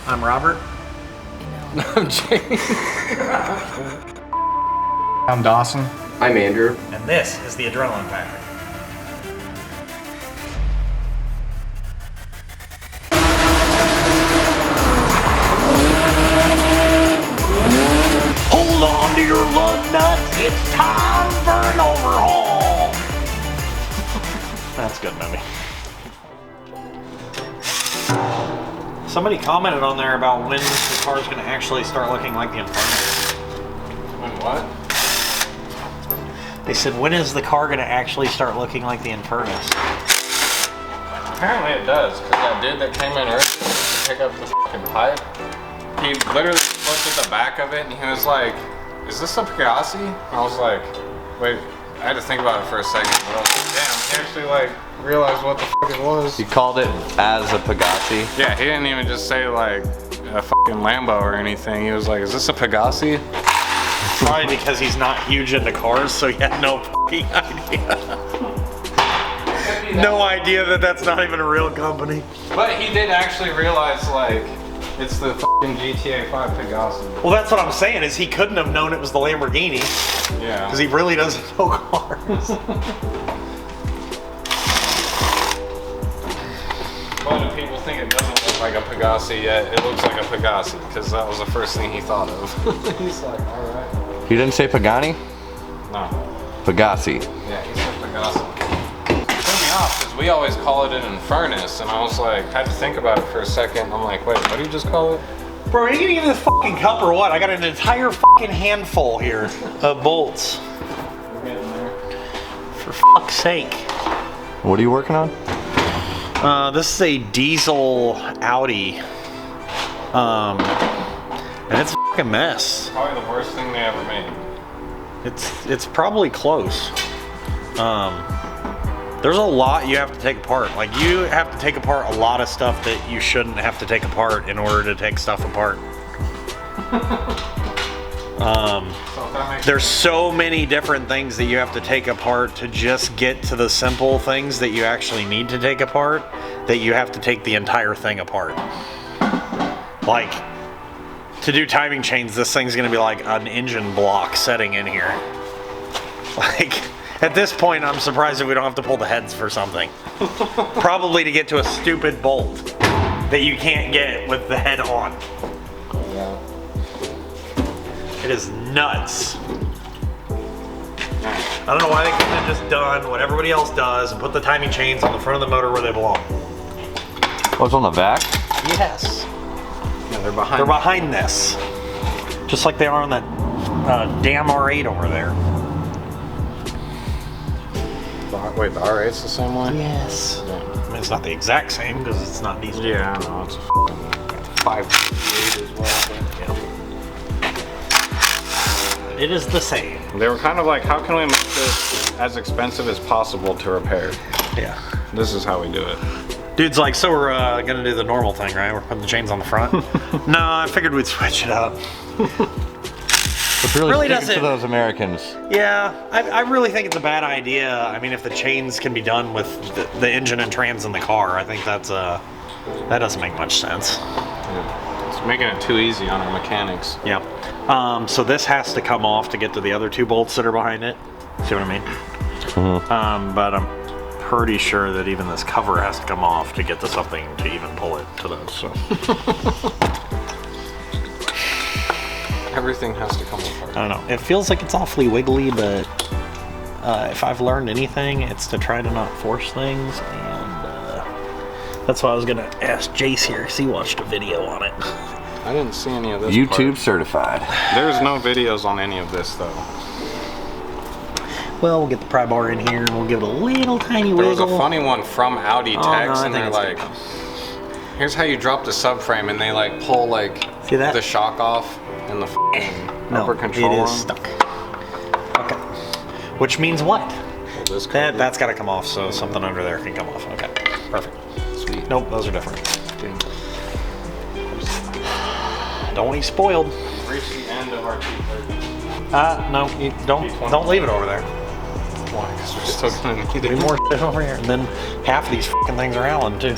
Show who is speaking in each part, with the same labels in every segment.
Speaker 1: I'm Robert.
Speaker 2: I'm Jase.
Speaker 1: I'm Dawson.
Speaker 3: I'm Andrew.
Speaker 1: And this is the Adrenaline Factory. Hold on to your lug nuts. It's time for an overhaul. That's good, maybe. Somebody commented on there about when the car's going to actually start looking like the Inferno.
Speaker 2: When what?
Speaker 1: They said, when is the car going to actually start looking like the Infernus?
Speaker 2: Apparently it does, because that dude that came in earlier to pick up the fucking pipe, he literally looked at the back of it and he was like, is this a Pegasi? I was like, wait, I had to think about it for a second, but I was like, damn, he actually like realized what the fuck it was.
Speaker 3: You called it as a Pegasi?
Speaker 2: Yeah, he didn't even just say like a fucking Lambo or anything. He was like, is this a Pegasi?
Speaker 1: Probably because he's not huge into cars, so he had no fucking idea. No idea that that's not even a real company.
Speaker 2: But he did actually realize like, it's the fucking GTA 5 Pegasi.
Speaker 1: Well, that's what I'm saying, is he couldn't have known it was the Lamborghini.
Speaker 2: Yeah.
Speaker 1: Because he really doesn't know cars.
Speaker 2: But if people think it doesn't look like a Pegasi yet, it looks like a Pegasi, because that was the first thing he thought of. He's like, alright.
Speaker 3: You didn't say Pagani?
Speaker 2: No.
Speaker 3: Pegasi.
Speaker 2: Yeah, he said Pegasi. It threw me off, because we always call it an Infernus, and I was like, had to think about it for a second. I'm like, wait, what do you just call it?
Speaker 1: Bro, are you gonna give me this fucking cup or what? I got an entire fucking handful here of bolts.
Speaker 2: We're getting there.
Speaker 1: For fuck's sake.
Speaker 3: What are you working on?
Speaker 1: This is a diesel Audi. And it's a fucking mess.
Speaker 2: Probably the worst thing they ever made.
Speaker 1: It's probably close. There's a lot you have to take apart. Like, you have to take apart a lot of stuff that you shouldn't have to take apart in order to take stuff apart. There's so many different things that you have to take apart to just get to the simple things that you actually need to take apart, that you have to take the entire thing apart. Like, to do timing chains, this thing's gonna be like an engine block setting in here. Like, at this point, I'm surprised that we don't have to pull the heads for something. Probably to get to a stupid bolt that you can't get with the head on.
Speaker 2: Yeah.
Speaker 1: It is nuts. I don't know why they couldn't have just done what everybody else does and put the timing chains on the front of the motor where they belong.
Speaker 3: What's on the back?
Speaker 1: Yes.
Speaker 2: Yeah, they're behind.
Speaker 1: They're behind this. Just like they are on that damn R8 over there.
Speaker 2: Wait, the R8's the same one?
Speaker 1: Yes.
Speaker 2: Yeah.
Speaker 1: I mean, it's not the exact same because it's not diesel.
Speaker 2: Yeah, I know. It's a 5.8 as well.
Speaker 1: Yeah. It is the same.
Speaker 2: They were kind of like, how can we make this as expensive as possible to repair?
Speaker 1: Yeah.
Speaker 2: This is how we do it.
Speaker 1: Dude's like, so we're gonna do the normal thing, right? We're putting the chains on the front. No, I figured we'd switch it up.
Speaker 3: It's really sticking
Speaker 1: doesn't.
Speaker 3: to those Americans.
Speaker 1: Yeah, I really think it's a bad idea. I mean, if the chains can be done with the engine and trans in the car, I think that doesn't make much sense.
Speaker 2: Yeah. It's making it too easy on our mechanics.
Speaker 1: Yeah. So this has to come off to get to the other two bolts that are behind it. See what I mean?
Speaker 3: Mm-hmm.
Speaker 1: But I'm pretty sure that even this cover has to come off to get to something to even pull it to those. So.
Speaker 2: Everything has to come apart.
Speaker 1: I don't know. It feels like it's awfully wiggly, but if I've learned anything, it's to try to not force things, and that's why I was gonna ask Jase here, because he watched a video on it.
Speaker 2: I didn't see any of this
Speaker 3: YouTube
Speaker 2: part.
Speaker 3: certified.
Speaker 2: There's no videos on any of this though.
Speaker 1: Well, we'll get the pry bar in here, and we'll give it a little tiny
Speaker 2: There
Speaker 1: wiggle.
Speaker 2: was a funny one from Audi techs,
Speaker 1: no, I
Speaker 2: and
Speaker 1: think
Speaker 2: they're
Speaker 1: it's
Speaker 2: like,
Speaker 1: good.
Speaker 2: here's how you drop the subframe, and they like pull like
Speaker 1: See that?
Speaker 2: the shock off in the
Speaker 1: No,
Speaker 2: upper control
Speaker 1: it is
Speaker 2: arm.
Speaker 1: stuck. Okay. Which means what?
Speaker 2: Well, this cover-
Speaker 1: That's got to come off, so something under there can come off. Okay, perfect.
Speaker 2: Sweet.
Speaker 1: Nope, those are different.
Speaker 2: Dang.
Speaker 1: Don't want you spoiled.
Speaker 2: We've reached the end of our 230.
Speaker 1: No, you don't leave it over there.
Speaker 2: Why? Because we're still gonna need
Speaker 1: Three
Speaker 2: it.
Speaker 1: more shit over here, and then half of these fucking things are Allen too.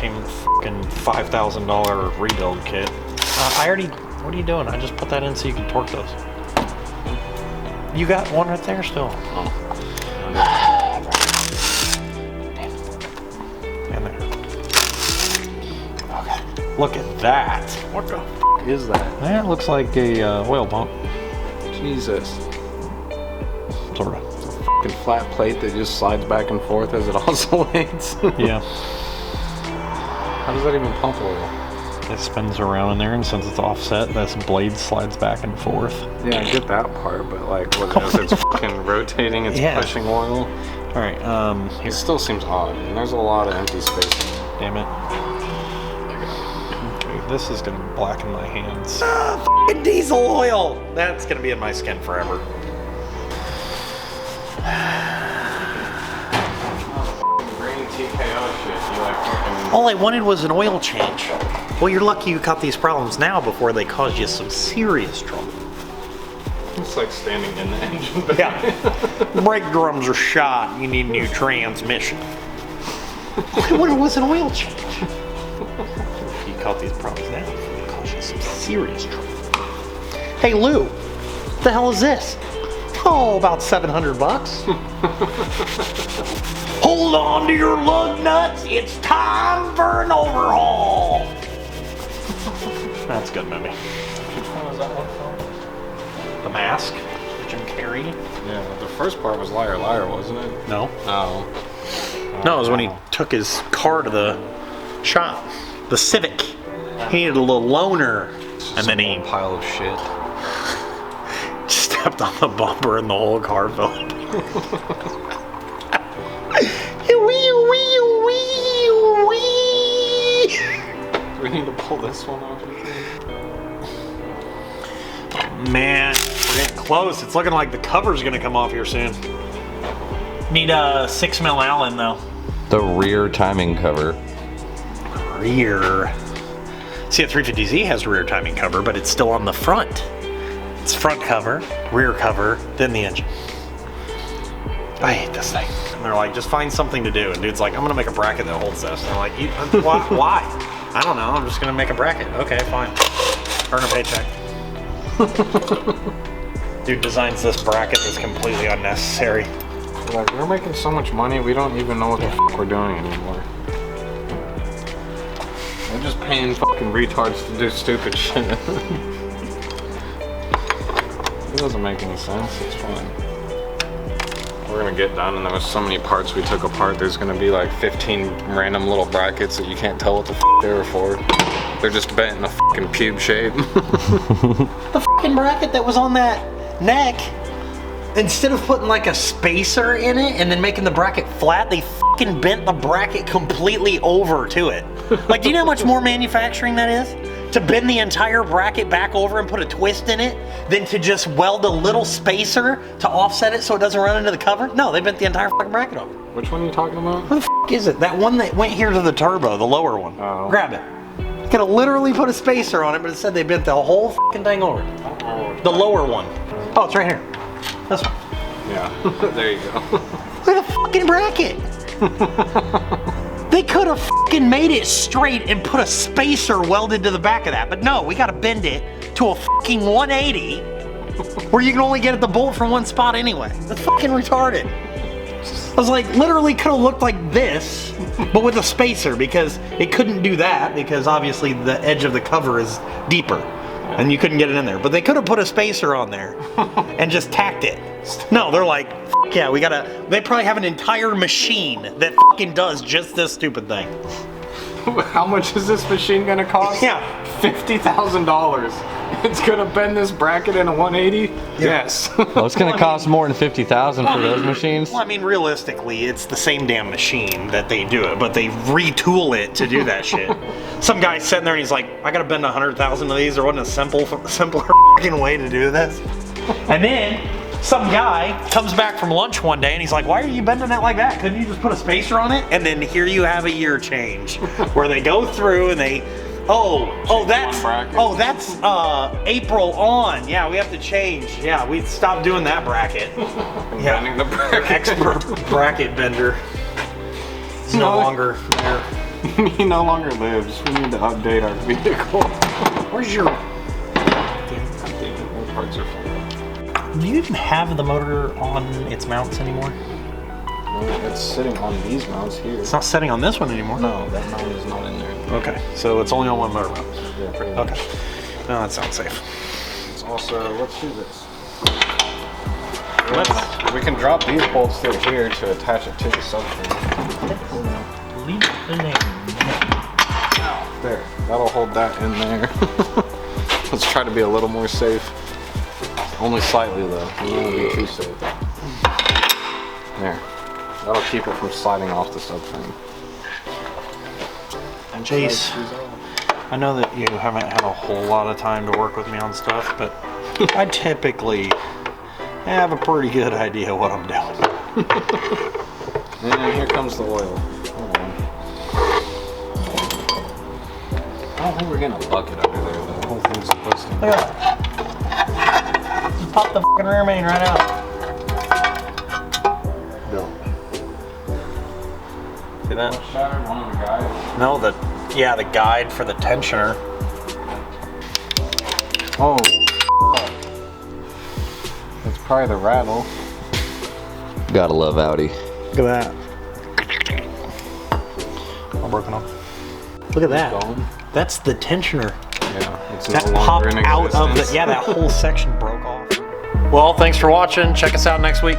Speaker 1: matching fucking $5,000 rebuild kit. What are you doing? I just put that in so you can torque those. You got one right there still.
Speaker 2: Oh.
Speaker 1: In there. Okay. Look at that.
Speaker 2: What the f is that?
Speaker 1: That looks like a oil pump.
Speaker 2: Jesus.
Speaker 1: Sort of.
Speaker 2: It's a fucking flat plate that just slides back and forth as it oscillates.
Speaker 1: Yeah.
Speaker 2: How does that even pump oil?
Speaker 1: It spins around in there, and since it's offset, this blade slides back and forth.
Speaker 2: Yeah, I get that part, but like, as it's fucking rotating, it's pushing oil.
Speaker 1: All right,
Speaker 2: It still seems odd, and there's a lot of empty space.
Speaker 1: Damn it. Okay, this is gonna blacken my hands. Fucking diesel oil! That's gonna be in my skin forever.
Speaker 2: Green TKO shit, you like fucking...
Speaker 1: All I wanted was an oil change. Well, you're lucky you caught these problems now before they caused you some serious trouble.
Speaker 2: It's like standing in the engine bay.
Speaker 1: Yeah. Brake drums are shot. You need a new transmission. All I wanted was an oil change. If you caught these problems now, it caused you some serious trouble. Hey, Lou, what the hell is this? Oh, about $700. Hold on to your lug nuts. It's time for an overhaul. That's a good movie.
Speaker 2: Which one was that one from?
Speaker 1: The Mask, Jim Carrey.
Speaker 2: Yeah, the first part was Liar Liar, wasn't it?
Speaker 1: No.
Speaker 2: Oh.
Speaker 1: No, it was when he took his car to the shop. The Civic. He needed a little loaner. And then he
Speaker 2: pile of shit.
Speaker 1: stepped on the bumper and the whole car fell apart.
Speaker 2: Do we need to pull this one off?
Speaker 1: Man, we're getting close. It's looking like the cover's gonna come off here soon. Need a 6mm Allen though.
Speaker 3: The rear timing cover.
Speaker 1: Rear. See, a 350Z has rear timing cover, but it's still on the front. It's front cover, rear cover, then the engine. I hate this thing. And they're like, just find something to do. And dude's like, I'm gonna make a bracket that holds this. And I'm like, why? I don't know. I'm just gonna make a bracket. Okay, fine. Earn a paycheck. Dude designs this bracket that's completely unnecessary.
Speaker 2: Like, we're making so much money, we don't even know what the f we're doing anymore. We're just paying fucking retards to do stupid shit. It doesn't make any sense. It's fine. We're gonna get done, and there was so many parts we took apart. There's gonna be like 15 random little brackets that you can't tell what the f they were for. They're just bent in a fucking pube shape.
Speaker 1: The fucking bracket that was on that neck, instead of putting like a spacer in it and then making the bracket flat, they fucking bent the bracket completely over to it. Like, do you know how much more manufacturing that is? To bend the entire bracket back over and put a twist in it, than to just weld a little spacer to offset it so it doesn't run into the cover? No, they bent the entire fucking bracket over.
Speaker 2: Which one are you talking about?
Speaker 1: What the f is it? That one that went here to the turbo, the lower one.
Speaker 2: Oh.
Speaker 1: Grab it. Could have literally put a spacer on it, but instead they bent the whole fucking thing over. The lower one. Oh, it's right here. This one.
Speaker 2: Yeah, there you go.
Speaker 1: Look at the fucking bracket. They could have fucking made it straight and put a spacer welded to the back of that, but no, we gotta bend it to a fucking 180 where you can only get at the bolt from one spot anyway. That's fucking retarded. I was like, literally could have looked like this, but with a spacer, because it couldn't do that because obviously the edge of the cover is deeper and you couldn't get it in there. But they could have put a spacer on there and just tacked it. No, they're like, F yeah, we gotta, they probably have an entire machine that fucking does just this stupid thing.
Speaker 2: How much is this machine gonna cost?
Speaker 1: Yeah.
Speaker 2: $50,000. It's gonna bend this bracket in a 180?
Speaker 1: Yeah.
Speaker 2: Yes.
Speaker 3: Well, it's gonna cost more than $50,000 for those machines.
Speaker 1: Well, I mean, realistically, it's the same damn machine that they do it, but they retool it to do that shit. Some guy sitting there and he's like, I gotta bend 100,000 of these. There wasn't a simpler fucking way to do this. And then some guy comes back from lunch one day and he's like, why are you bending it like that? Couldn't you just put a spacer on it? And then here you have a year change where they go through and they, that's April on. Yeah, we have to change. Yeah, we stopped doing that bracket. Yeah,
Speaker 2: Bending the bracket.
Speaker 1: expert bracket bender. It's no longer there.
Speaker 2: He no longer lives. We need to update our vehicle.
Speaker 1: Where's your...
Speaker 2: All parts are full.
Speaker 1: Do you even have the motor on its mounts anymore?
Speaker 2: No, it's sitting on these mounts here.
Speaker 1: It's not sitting on this one anymore.
Speaker 2: No, that mount is not in there.
Speaker 1: Okay, so it's only on one motor mount.
Speaker 2: Yeah, pretty much.
Speaker 1: Okay. Well, that sounds safe.
Speaker 2: It's also, let's do this. We can drop these bolts through here to attach it to the subframe.
Speaker 1: Leave the name.
Speaker 2: There, that'll hold that in there. Let's try to be a little more safe. Only slightly though, we don't want to be too safe. There, that'll keep it from sliding off the subframe.
Speaker 1: And Jase, I know that you haven't had a whole lot of time to work with me on stuff, but I typically have a pretty good idea what I'm doing.
Speaker 2: And here comes the oil. Hold on. I don't think we're getting a bucket under there. The whole thing's supposed to.
Speaker 1: Look at that. Just pop the fucking rear main right out.
Speaker 2: No.
Speaker 1: See that?
Speaker 2: Shattered one of the guys.
Speaker 1: No, the guide for the tensioner.
Speaker 2: Oh. That's probably the rattle.
Speaker 3: Gotta love Audi.
Speaker 1: Look at that. All broken off. Look at that.
Speaker 2: Gone.
Speaker 1: That's the tensioner.
Speaker 2: Yeah, it's
Speaker 1: That
Speaker 2: no longer
Speaker 1: popped
Speaker 2: in
Speaker 1: out of the,
Speaker 2: existence.
Speaker 1: yeah, that whole section broke off. Well, thanks for watching. Check us out next week.